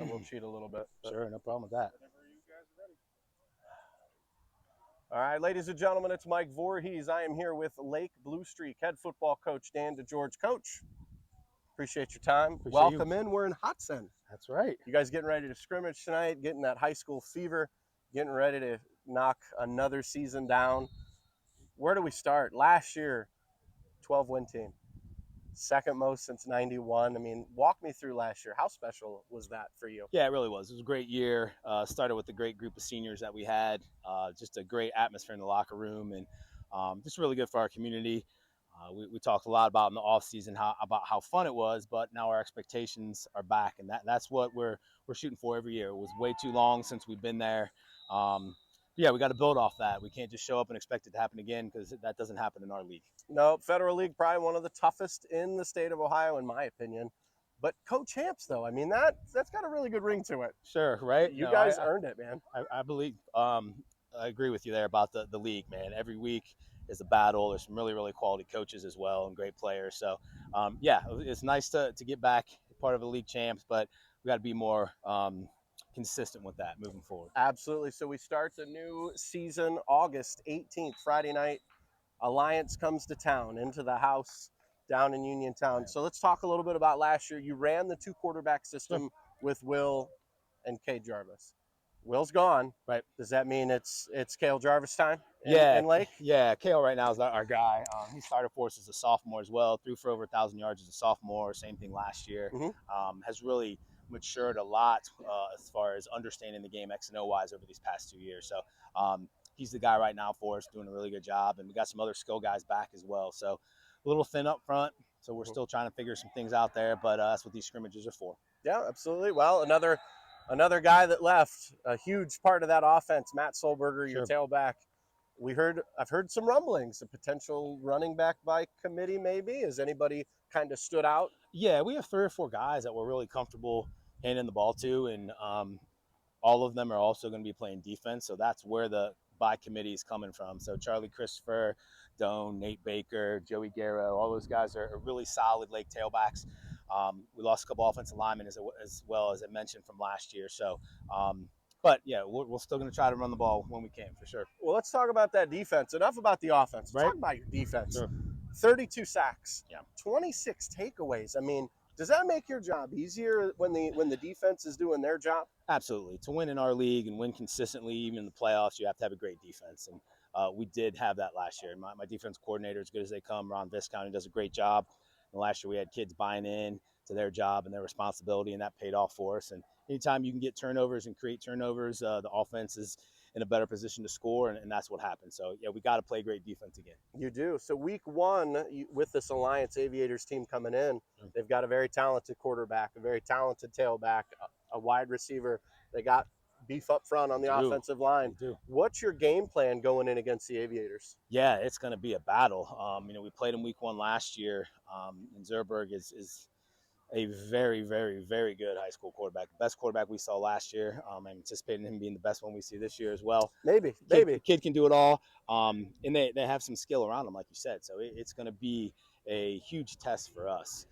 I will cheat a little bit. Sure, no problem with that. Whenever you guys are ready. All right, ladies and gentlemen, it's Mike Vorhies. I am here with Lake Blue Streak head football coach Dan DeGeorge. Coach, appreciate your time. Appreciate you. Welcome in. We're in Hudson. That's right. You guys getting ready to scrimmage tonight, getting that high school fever, getting ready to knock another season down. Where do we start? Last year, 12-win team. Second most since 91. I mean, walk me through last year. How special was that for you? Yeah, it really was. It was a great year. Started with a great group of seniors that we had. Just a great atmosphere in the locker room, and just really good for our community. We talked a lot about in the off season about how fun it was, but now our expectations are back, and that's what we're shooting for every year. It was way too long since we've been there. Yeah, we got to build off that. We can't just show up and expect it to happen again, because that doesn't happen in our league. No, Federal League, probably one of the toughest in the state of Ohio, in my opinion. But co-champs, though, I mean, that's got a really good ring to it. Sure, right? You guys earned it, man. I believe. I agree with you there about the league, man. Every week is a battle. There's some really, really quality coaches as well and great players. So, yeah, it's nice to get back part of the league champs, but we got to be more consistent with that moving forward. Absolutely. So we start the new season August 18th, Friday night. Alliance comes to town, into the house down in Uniontown. So let's talk a little bit about last year. You ran the two quarterback system with Will and Kay Jarvis. Will's gone. Right. Does that mean it's Cale Jarvis time in Lake? Yeah, Kale right now is our guy. He started for us as a sophomore as well, threw for over 1,000 yards as a sophomore, same thing last year. Has really matured a lot as far as understanding the game X and O wise over these past 2 years. So he's the guy right now for us, doing a really good job. And we got some other skill guys back as well. So a little thin up front. So we're still trying to figure some things out there, but that's what these scrimmages are for. Yeah, absolutely. Well, another guy that left, a huge part of that offense, Matt Solberger, your tailback. I've heard some rumblings, a potential running back by committee maybe. Has anybody kind of stood out? Yeah, we have 3 or 4 guys that we're really comfortable handing the ball to, and all of them are also going to be playing defense. So that's where the by committee is coming from. So Charlie Christopher, Doan, Nate Baker, Joey Garrow, all those guys are really solid Lake tailbacks. We lost a couple offensive linemen as well as I mentioned from last year. So, but yeah, we're still going to try to run the ball when we can, for sure. Well, let's talk about that defense. Enough about the offense. Let's talk about your defense. Sure. 32 sacks. Yeah. 26 takeaways. I mean, does that make your job easier when the defense is doing their job? Absolutely. To win in our league and win consistently, even in the playoffs, you have to have a great defense. And we did have that last year. My defense coordinator, as good as they come, Ron Viscounty, does a great job. And last year we had kids buying in to their job and their responsibility, and that paid off for us. And anytime you can get turnovers and create turnovers, the offense is in a better position to score, and that's what happened. So, yeah, we got to play great defense again. You do. So week one, with this Alliance Aviators team coming in, they've got a very talented quarterback, a very talented tailback, a wide receiver. They got beef up front on the offensive line. What's your game plan going in against the Aviators? Yeah, it's going to be a battle. We played them week one last year, and Zerberg is a very, very, very good high school quarterback. The best quarterback we saw last year. I'm anticipating him being the best one we see this year as well. Maybe. The kid can do it all. And they have some skill around him, like you said. So it's going to be a huge test for us.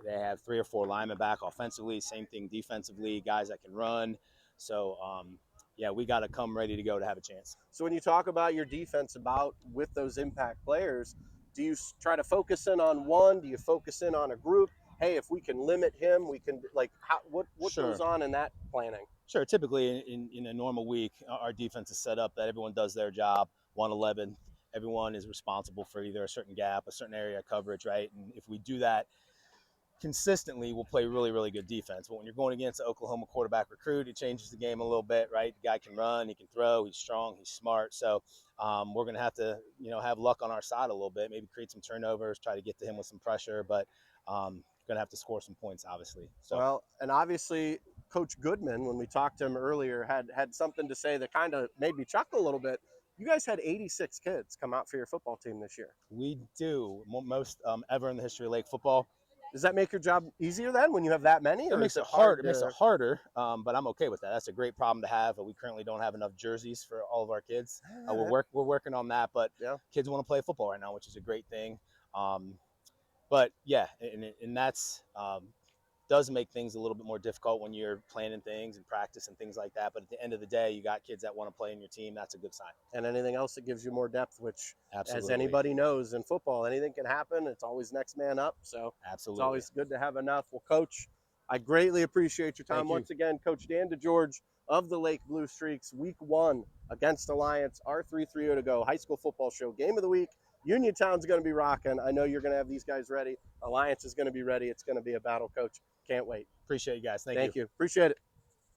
They have 3 or 4 linemen back offensively, same thing defensively, guys that can run. So, yeah, we got to come ready to go to have a chance. So when you talk about your defense with those impact players, do you try to focus in on one? Do you focus in on a group? Hey, if we can limit him, we can, what goes on in that planning? Sure. Typically in a normal week, our defense is set up that everyone does their job, 111. Everyone is responsible for either a certain gap, a certain area of coverage, right? And if we do that consistently, we'll play really, really good defense. But when you're going against an Oklahoma quarterback recruit, it changes the game a little bit, right? The guy can run, he can throw, he's strong, he's smart. So we're going to have to, have luck on our side a little bit, maybe create some turnovers, try to get to him with some pressure. But going to have to score some points, obviously. So. Well, and obviously Coach Goodman, when we talked to him earlier, had something to say that kind of made me chuckle a little bit. You guys had 86 kids come out for your football team this year. We do. Most ever in the history of Lake football. Does that make your job easier then when you have that many? It makes it hard. It makes it harder, but I'm okay with that. That's a great problem to have. We currently don't have enough jerseys for all of our kids. We're working on that, but kids want to play football right now, which is a great thing. But yeah, and that's does make things a little bit more difficult when you're planning things and practice and things like that. But at the end of the day, you got kids that want to play in your team. That's a good sign. And anything else that gives you more depth, which, as Absolutely. anybody knows in football, anything can happen. It's always next man up. So Absolutely. it's always good to have enough. Well, Coach, I greatly appreciate your time. Thank you. Once again, Coach Dan DeGeorge of the Lake Blue Streaks, week 1 against Alliance, our 3-3-0 to go high school football show. Game of the week. Uniontown's going to be rocking. I know you're going to have these guys ready. Alliance is going to be ready. It's going to be a battle, Coach. Can't wait. Appreciate you guys. Thank you. Thank you. Appreciate it.